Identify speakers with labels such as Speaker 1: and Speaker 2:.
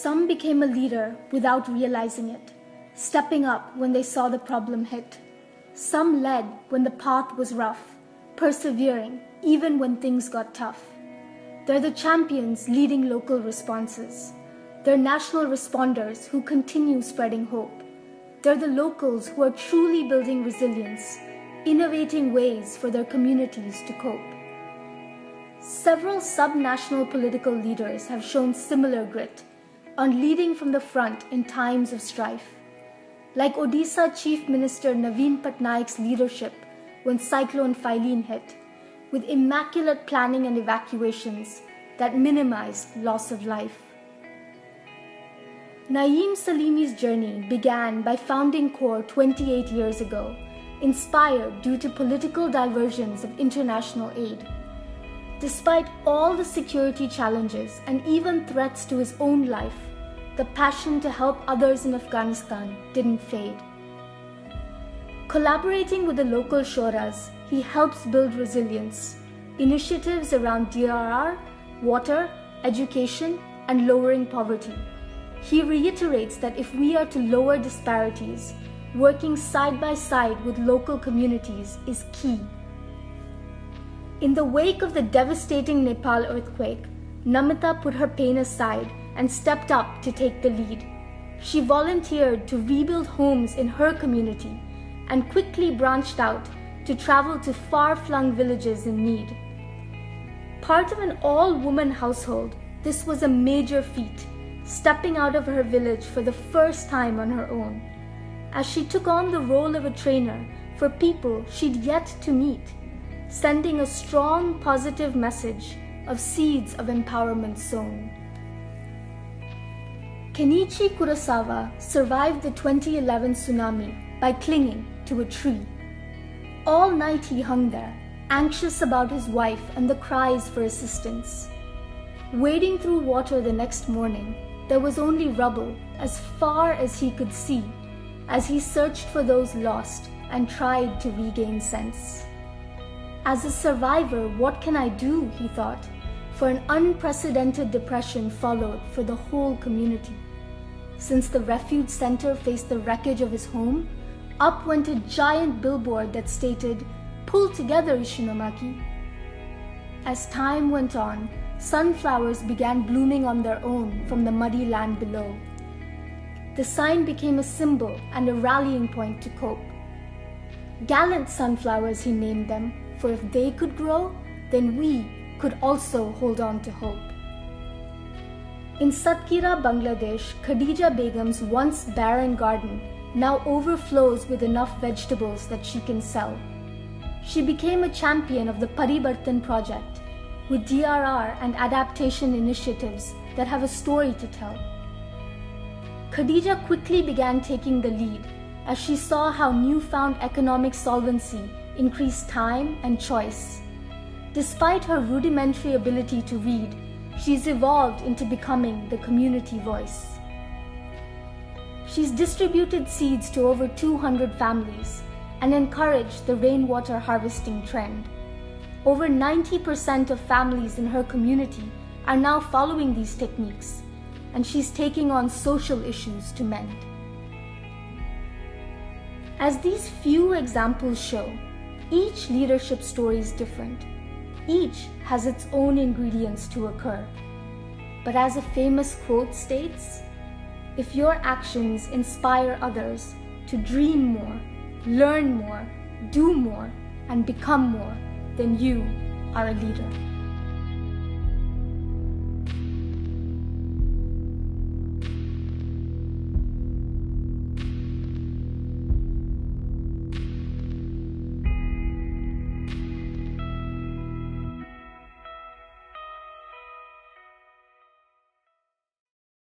Speaker 1: Some became a leader without realizing it, stepping up when they saw the problem hit. Some led when the path was rough, persevering even when things got tough. They're the champions leading local responses. They're national responders who continue spreading hope. They're the locals who are truly building resilience, innovating ways for their communities to cope. Several sub-national political leaders have shown similar grit on leading from the front in times of strife. Like Odisha Chief Minister Naveen Patnaik's leadership when Cyclone Phylline hit, with immaculate planning and evacuations that minimized loss of life. Naeem Salimi's journey began by founding CORE 28 years ago, inspired due to political diversions of international aid. Despite all the security challenges and even threats to his own life, the passion to help others in Afghanistan didn't fade. Collaborating with the local shoras, he helps build resilience, initiatives around DRR, water, education, and lowering poverty. He reiterates that if we are to lower disparities, working side by side with local communities is key. In the wake of the devastating Nepal earthquake, Namita put her pain aside and stepped up to take the lead. She volunteered to rebuild homes in her community and quickly branched out to travel to far-flung villages in need. Part of an all-woman household, this was a major feat, stepping out of her village for the first time on her own, as she took on the role of a trainer for people she'd yet to meet, sending a strong, positive message of seeds of empowerment sown. Kenichi Kurosawa survived the 2011 tsunami by clinging to a tree. All night he hung there, anxious about his wife and the cries for assistance. Wading through water the next morning, there was only rubble as far as he could see as he searched for those lost and tried to regain sense. As a survivor, what can I do, he thought, for an unprecedented depression followed for the whole community. Since the refuge center faced the wreckage of his home, up went a giant billboard that stated, "Pull together, Ishinomaki." As time went on, sunflowers began blooming on their own from the muddy land below. The sign became a symbol and a rallying point to cope. Gallant sunflowers, he named them, for if they could grow, then we could also hold on to hope. In Satkira, Bangladesh, Khadija Begum's once barren garden now overflows with enough vegetables that she can sell. She became a champion of the Paribartan project, with DRR and adaptation initiatives that have a story to tell. Khadija quickly began taking the lead as she saw how newfound economic solvency increased time and choice. Despite her rudimentary ability to read, she's evolved into becoming the community voice. She's distributed seeds to over 200 families and encouraged the rainwater harvesting trend. Over 90% of families in her community are now following these techniques, and she's taking on social issues to mend. As these few examples show, each leadership story is different. Each has its own ingredients to occur. But as a famous quote states, if your actions inspire others to dream more, learn more, do more, and become more, then you are a leader.